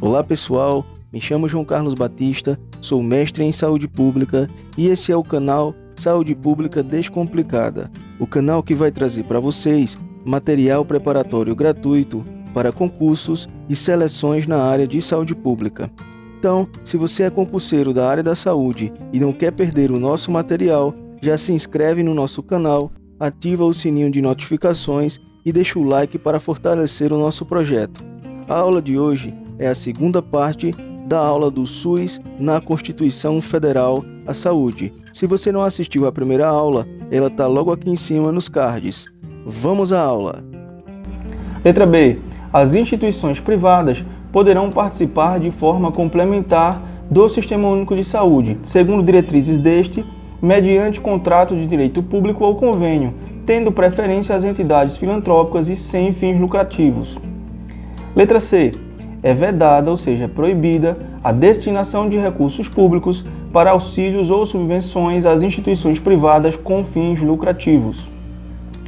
Olá pessoal, me chamo João Carlos Batista, sou mestre em Saúde Pública e esse é o canal Saúde Pública Descomplicada, o canal que vai trazer para vocês material preparatório gratuito para concursos e seleções na área de saúde pública. Então, se você é concurseiro da área da saúde e não quer perder o nosso material, já se inscreve no nosso canal, ativa o sininho de notificações e deixa o like para fortalecer o nosso projeto. A aula de hoje é a segunda parte da aula do SUS na Constituição Federal à Saúde. Se você não assistiu à primeira aula, ela está logo aqui em cima nos cards. Vamos à aula! Letra B. As instituições privadas poderão participar de forma complementar do Sistema Único de Saúde, segundo diretrizes deste, mediante contrato de direito público ou convênio, tendo preferência às entidades filantrópicas e sem fins lucrativos. Letra C. É vedada, ou seja, proibida, a destinação de recursos públicos para auxílios ou subvenções às instituições privadas com fins lucrativos.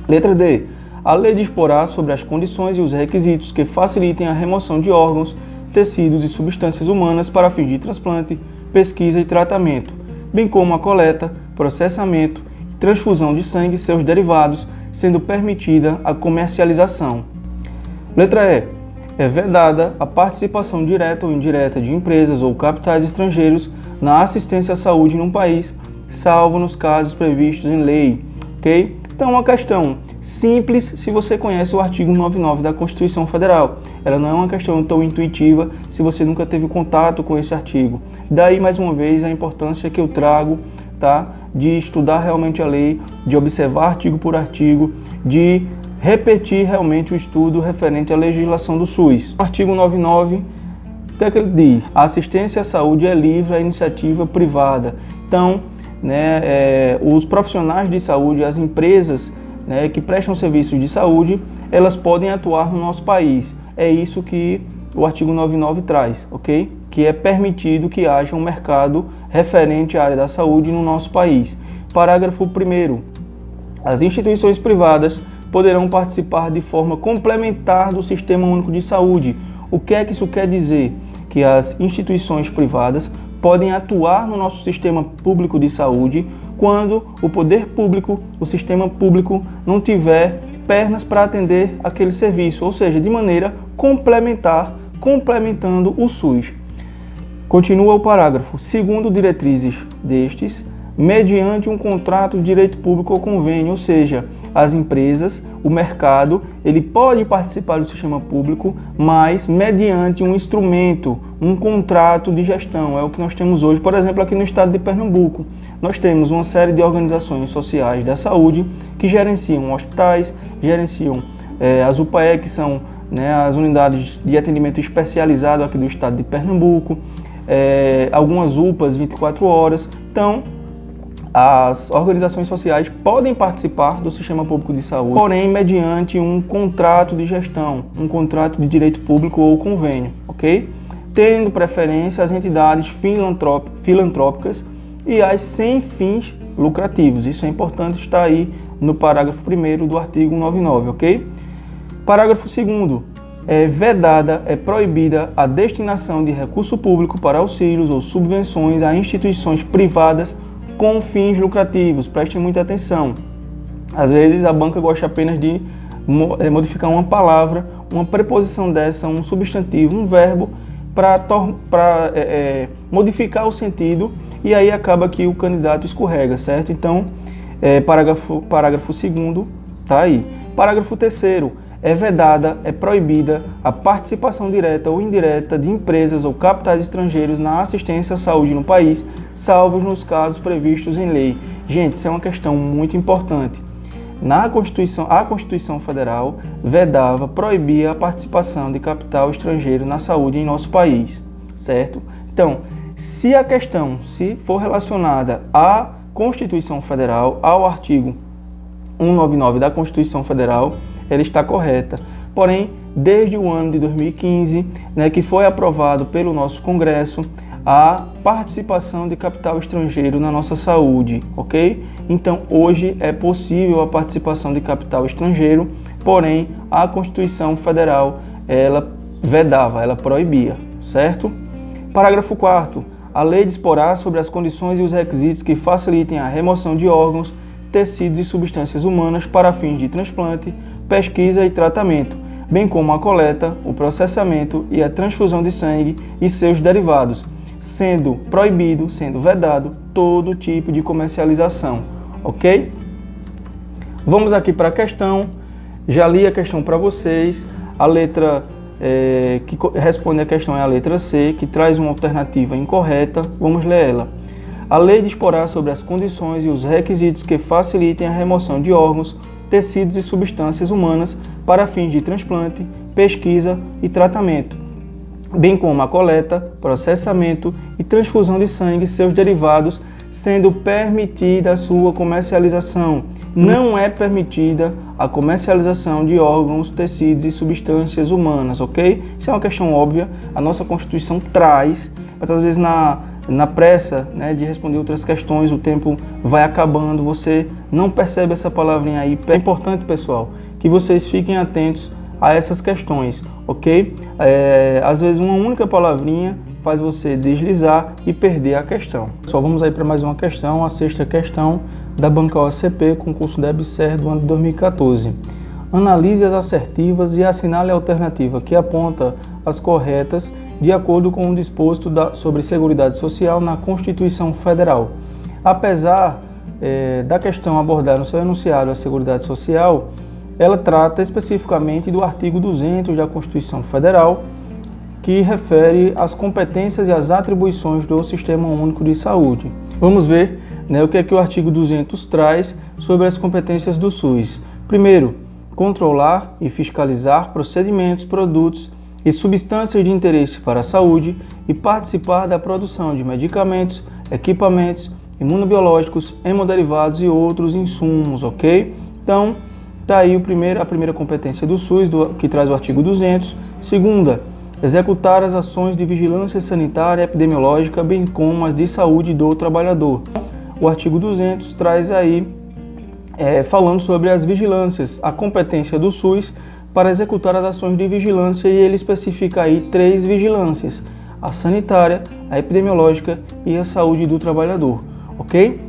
Letra D. A lei disporá sobre as condições e os requisitos que facilitem a remoção de órgãos, tecidos e substâncias humanas para fins de transplante, pesquisa e tratamento, bem como a coleta, processamento e transfusão de sangue e seus derivados, sendo permitida a comercialização. Letra E. É vedada a participação direta ou indireta de empresas ou capitais estrangeiros na assistência à saúde num país, salvo nos casos previstos em lei, ok? Então, uma questão simples se você conhece o artigo 99 da Constituição Federal. Ela não é uma questão tão intuitiva se você nunca teve contato com esse artigo. Daí, mais uma vez, a importância que eu trago, tá? De estudar realmente a lei, de observar artigo por artigo, de repetir realmente o estudo referente à legislação do SUS. O artigo 99, o que é que ele diz? A assistência à saúde é livre à iniciativa privada. Então, os profissionais de saúde, as empresas que prestam serviços de saúde, elas podem atuar no nosso país. É isso que o artigo 99 traz, ok? Que é permitido que haja um mercado referente à área da saúde no nosso país. Parágrafo 1º. As instituições privadas poderão participar de forma complementar do Sistema Único de Saúde. O que é que isso quer dizer? Que as instituições privadas podem atuar no nosso sistema público de saúde quando o poder público, o sistema público, não tiver pernas para atender aquele serviço, ou seja, de maneira complementar, complementando o SUS. Continua o parágrafo. Segundo diretrizes destes, mediante um contrato de direito público ou convênio, ou seja, as empresas, o mercado, ele pode participar do sistema público, mas mediante um instrumento, um contrato de gestão. É o que nós temos hoje, por exemplo, aqui no estado de Pernambuco. Nós temos uma série de organizações sociais da saúde que gerenciam hospitais, gerenciam as UPAE, que são as unidades de atendimento especializado aqui do estado de Pernambuco, algumas UPAs 24 horas. Então, as organizações sociais podem participar do sistema público de saúde, porém mediante um contrato de gestão, um contrato de direito público ou convênio, ok? Tendo preferência às entidades filantrópicas e às sem fins lucrativos. Isso é importante, está aí no parágrafo 1º do artigo 99, ok? Parágrafo 2º. É vedada, é proibida a destinação de recurso público para auxílios ou subvenções a instituições privadas com fins lucrativos. Prestem muita atenção. Às vezes a banca gosta apenas de modificar uma palavra, uma preposição dessa, um substantivo, um verbo, para modificar o sentido, e aí acaba que o candidato escorrega, certo? Então, parágrafo 2º tá aí. Parágrafo 3º. É vedada, é proibida a participação direta ou indireta de empresas ou capitais estrangeiros na assistência à saúde no país, salvos nos casos previstos em lei. Gente, isso é uma questão muito importante. A Constituição Federal vedava, proibia a participação de capital estrangeiro na saúde em nosso país, certo? Então, se a questão for relacionada à Constituição Federal, ao artigo 199 da Constituição Federal, ela está correta. Porém, desde o ano de 2015, que foi aprovado pelo nosso Congresso, a participação de capital estrangeiro na nossa saúde, ok? Então, hoje é possível a participação de capital estrangeiro, porém, a Constituição Federal, ela vedava, ela proibia, certo? Parágrafo 4º. A lei disporá sobre as condições e os requisitos que facilitem a remoção de órgãos, tecidos e substâncias humanas para fins de transplante, pesquisa e tratamento, bem como a coleta, o processamento e a transfusão de sangue e seus derivados, sendo proibido, sendo vedado, todo tipo de comercialização, ok? Vamos aqui para a questão. Já li a questão para vocês. A letra que responde a questão é a letra C, que traz uma alternativa incorreta. Vamos ler ela. A lei disporá sobre as condições e os requisitos que facilitem a remoção de órgãos, tecidos e substâncias humanas para fins de transplante, pesquisa e tratamento, bem como a coleta, processamento e transfusão de sangue e seus derivados, sendo permitida a sua comercialização. Não é permitida a comercialização de órgãos, tecidos e substâncias humanas, ok? Isso é uma questão óbvia, a nossa Constituição traz, mas às vezes na pressa, né, de responder outras questões, o tempo vai acabando, você não percebe essa palavrinha aí. É importante, pessoal, que vocês fiquem atentos a essas questões, ok? Às vezes uma única palavrinha faz você deslizar e perder a questão. Só vamos aí para mais uma questão, a 6ª questão da banca OCP, concurso da EBSER do ano de 2014. Analise as assertivas e assinale a alternativa que aponta as corretas de acordo com o disposto sobre Seguridade Social na Constituição Federal. Apesar da questão abordar no seu enunciado a Seguridade Social, ela trata especificamente do artigo 200 da Constituição Federal, que refere às competências e às atribuições do Sistema Único de Saúde. Vamos ver, né, o que é que o artigo 200 traz sobre as competências do SUS. Primeiro, controlar e fiscalizar procedimentos, produtos e substâncias de interesse para a saúde e participar da produção de medicamentos, equipamentos, imunobiológicos, hemoderivados e outros insumos, ok? Então, está aí a primeira competência do SUS, que traz o artigo 200. Segunda, executar as ações de vigilância sanitária e epidemiológica, bem como as de saúde do trabalhador. O artigo 200 traz aí, falando sobre as vigilâncias, a competência do SUS para executar as ações de vigilância, e ele especifica aí 3 vigilâncias: a sanitária, a epidemiológica e a saúde do trabalhador, ok?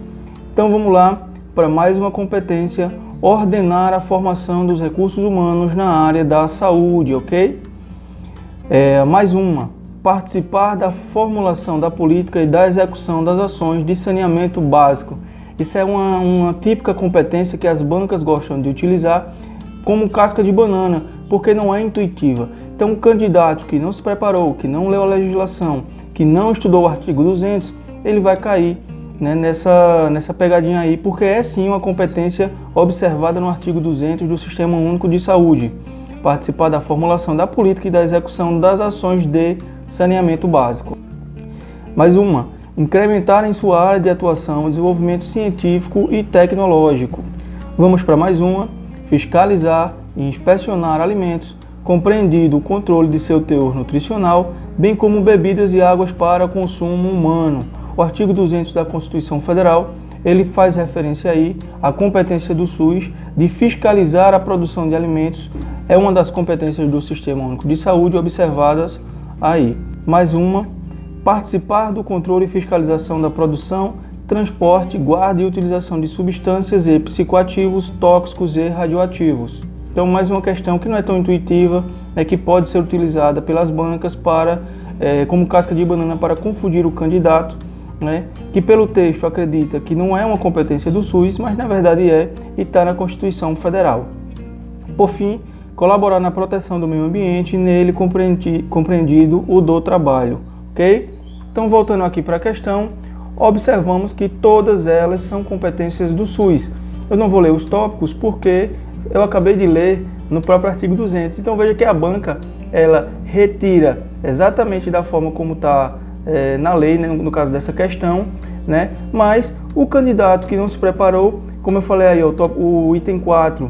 Então vamos lá para mais uma competência: ordenar a formação dos recursos humanos na área da saúde, ok? Mais uma: participar da formulação da política e da execução das ações de saneamento básico. Isso é uma típica competência que as bancas gostam de utilizar como casca de banana, porque não é intuitiva. Então, um candidato que não se preparou, que não leu a legislação, que não estudou o artigo 200, ele vai cair, né, nessa pegadinha aí, porque é sim uma competência observada no artigo 200 do Sistema Único de Saúde. Participar da formulação da política e da execução das ações de saneamento básico. Mais uma: incrementar em sua área de atuação o desenvolvimento científico e tecnológico. Vamos para mais uma: fiscalizar e inspecionar alimentos, compreendido o controle de seu teor nutricional, bem como bebidas e águas para consumo humano. O artigo 200 da Constituição Federal, ele faz referência aí à competência do SUS de fiscalizar a produção de alimentos. É uma das competências do Sistema Único de Saúde observadas aí. Mais uma: participar do controle e fiscalização da produção, transporte, guarda e utilização de substâncias e psicoativos, tóxicos e radioativos. Então, mais uma questão que não é tão intuitiva, que pode ser utilizada pelas bancas como casca de banana para confundir o candidato, que pelo texto acredita que não é uma competência do SUS, mas na verdade é, e está na Constituição Federal. Por fim, colaborar na proteção do meio ambiente, nele compreendido o do trabalho, ok? Então, voltando aqui para a questão, observamos que todas elas são competências do SUS. Eu não vou ler os tópicos porque eu acabei de ler no próprio artigo 200. Então veja que a banca, ela retira exatamente da forma como está na lei, né, no caso dessa questão, né? Mas o candidato que não se preparou, como eu falei aí, o item 4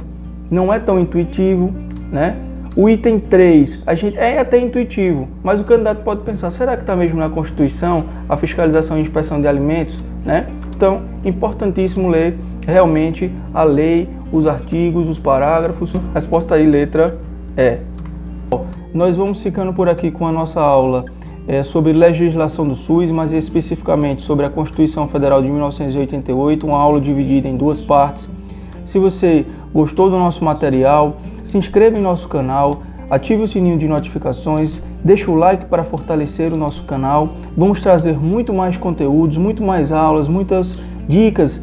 não é tão intuitivo, né? O item 3 é até intuitivo, mas o candidato pode pensar, será que está mesmo na Constituição a fiscalização e inspeção de alimentos, né? Então, importantíssimo ler realmente a lei, os artigos, os parágrafos. A resposta aí, letra E. Nós vamos ficando por aqui com a nossa aula sobre legislação do SUS, mas especificamente sobre a Constituição Federal de 1988, uma aula dividida em duas partes. Se você gostou do nosso material, se inscreva em nosso canal, ative o sininho de notificações, deixe o like para fortalecer o nosso canal. Vamos trazer muito mais conteúdos, muito mais aulas, muitas dicas,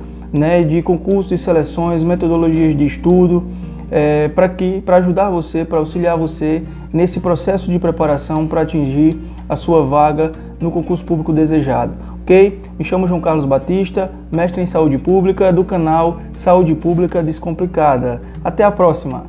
de concursos e seleções, metodologias de estudo, para ajudar você, para auxiliar você nesse processo de preparação para atingir a sua vaga no concurso público desejado. Ok? Me chamo João Carlos Batista, mestre em Saúde Pública do canal Saúde Pública Descomplicada. Até a próxima!